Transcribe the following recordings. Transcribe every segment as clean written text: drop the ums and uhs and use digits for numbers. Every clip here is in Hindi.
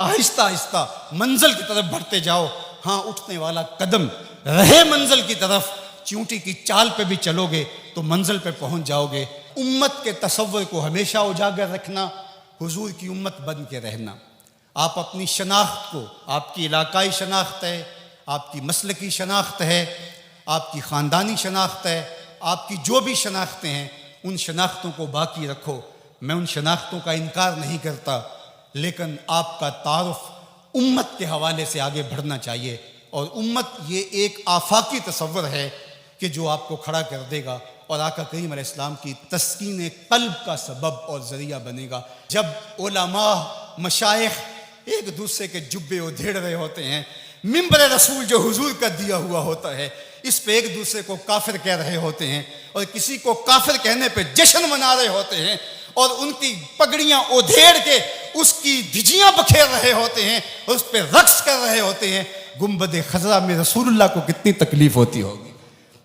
आहिस्ता आहिस्ता मंजिल की तरफ बढ़ते जाओ। हाँ, उठने वाला कदम रहे मंजिल की तरफ, चींटी की चाल पे भी चलोगे तो मंजिल पे पहुंच जाओगे। उम्मत के तसव्वुर को हमेशा उजागर रखना, हुजूर की उम्मत बन के रहना। आप अपनी शनाख्त को, आपकी इलाकाई शनाख्त है, आपकी मसलकी शनाख्त है, आपकी ख़ानदानी शनाख्त है, आपकी जो भी शनाख्तें हैं उन शनाख्तों को बाकी रखो। मैं उन शनाख्तों का इनकार नहीं करता, लेकिन आपका तारुफ उम्मत के हवाले से आगे बढ़ना चाहिए। और उम्मत ये एक आफाकी तसव्वुर है कि जो आपको खड़ा कर देगा और आका करीम अलैहिस्सलाम की तस्कीन कल्ब का सबब और ज़रिया बनेगा। जब उलमा मशाइख एक दूसरे के जुब्बे उधेड़ रहे होते हैं, मिंबर रसूल जो हुजूर का दिया हुआ होता है, इस पे एक दूसरे को काफिर कह रहे होते हैं और किसी को काफिर कहने पे जश्न मना रहे होते हैं और उनकी पगड़ियां उधेड़ के उसकी धिजियां बखेर रहे होते हैं और उस पर रक्स कर रहे होते हैं, गुंबद खजरा में रसूलुल्लाह को कितनी तकलीफ होती होगी।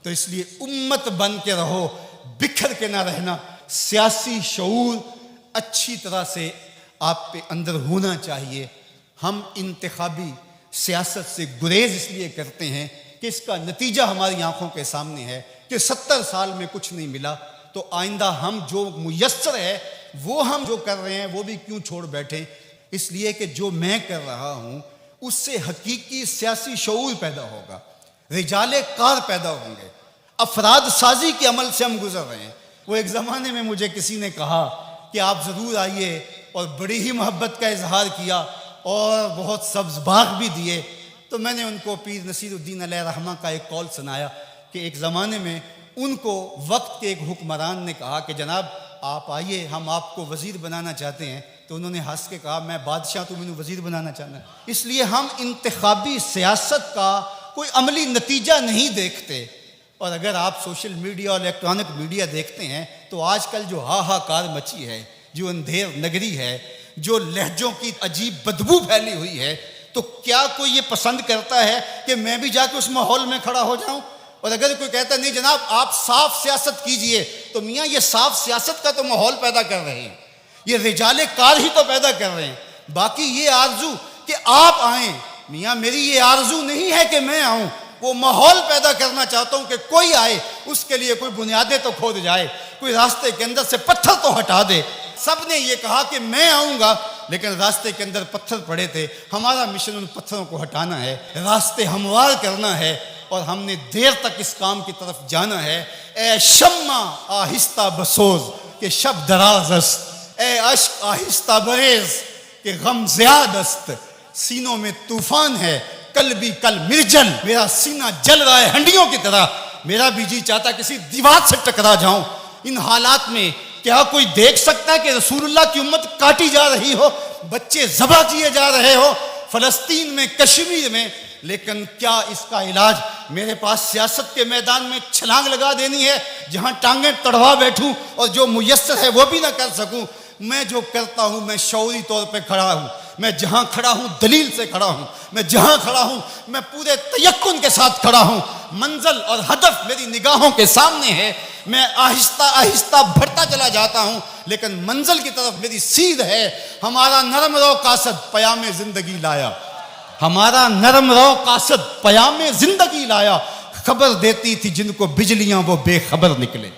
तो इसलिए उम्मत बन के रहो, बिखर के ना रहना। सियासी शऊर अच्छी तरह से आप पे अंदर होना चाहिए। हम इंतखाबी सियासत से गुरेज इसलिए करते हैं कि इसका नतीजा हमारी आंखों के सामने है कि 70 साल में कुछ नहीं मिला, तो आइंदा हम जो मुयस्सर है वो हम जो कर रहे हैं वो भी क्यों छोड़ बैठे। इसलिए कि जो मैं कर रहा हूं उससे हकीकी सियासी शऊर पैदा होगा, रिजाले कार पैदा होंगे, अफराद साजी के अमल से हम गुजर रहे हैं। वो एक ज़माने में मुझे किसी ने कहा कि आप ज़रूर आइए, और बड़ी ही मोहब्बत का इजहार किया और बहुत सब्ज़ बाग भी दिए। तो मैंने उनको पीर नसीरुद्दीन अलैहि रहमा का एक कौल सुनाया कि एक ज़माने में उनको वक्त के एक हुक्मरान ने कहा कि जनाब आप आइए, हम आपको वज़ीर बनाना चाहते हैं। तो उन्होंने हंस के कहा, मैं बादशाह, तो मैंने वज़ीर बनाना चाहना। इसलिए हम इंतखाबी सियासत का कोई अमली नतीजा नहीं देखते। और अगर आप सोशल मीडिया और इलेक्ट्रॉनिक मीडिया देखते हैं तो आजकल जो हाहाकार मची है, जो अंधेर नगरी है, जो लहजों की अजीब बदबू फैली हुई है, तो क्या कोई ये पसंद करता है कि मैं भी जाके उस माहौल में खड़ा हो जाऊं? और अगर कोई कहता नहीं जनाब आप साफ सियासत कीजिए, तो मियाँ ये साफ सियासत का तो माहौल पैदा कर रहे हैं, ये रिजाले कार ही तो पैदा कर रहे हैं। बाकी ये आरजू कि आप आएँ, मियाँ मेरी ये आरजू नहीं है कि मैं आऊँ, वो माहौल पैदा करना चाहता हूँ कि कोई आए, उसके लिए कोई बुनियादें तो खोद जाए, कोई रास्ते के अंदर से पत्थर तो हटा दे। सब ने ये कहा कि मैं आऊँगा, लेकिन रास्ते के अंदर पत्थर पड़े थे। हमारा मिशन उन पत्थरों को हटाना है, रास्ते हमवार करना है, और हमने देर तक इस काम की तरफ जाना है। ए शम्मा आहिस्ता बसोज के शब दराजस्त, ए अश्क आहिस्ता बरेज के गम ज़्यादस्त, सीनों में तूफान है कल भी कल मिर्जल, मेरा सीना जल रहा है हंडियों की तरह, मेरा भी जी चाहता किसी दीवार से टकरा जाऊं। इन हालात में क्या कोई देख सकता है कि रसूलुल्लाह की उम्मत काटी जा रही हो, बच्चे ज़बह किए जा रहे हो फ़लस्तीन में, कश्मीर में? लेकिन क्या इसका इलाज मेरे पास सियासत के मैदान में छलांग लगा देनी है, जहां टांगें तड़वा बैठूं और जो मुयस्सर है वो भी ना कर सकूं? मैं जो करता हूं मैं शऊरी तौर पे खड़ा हूं, मैं जहां खड़ा हूं दलील से खड़ा हूं, मैं जहां खड़ा हूं मैं पूरे तयक्कुन के साथ खड़ा हूं। मंजिल और हदफ मेरी निगाहों के सामने है, मैं आहिस्ता आहिस्ता बढ़ता चला जाता हूं, लेकिन मंजिल की तरफ मेरी सीध है। हमारा नरम रो कासद पयामे जिंदगी लाया, हमारा नरम रो कासद पयामे जिंदगी लाया, खबर देती थी जिनको बिजलियां वो बेखबर निकले।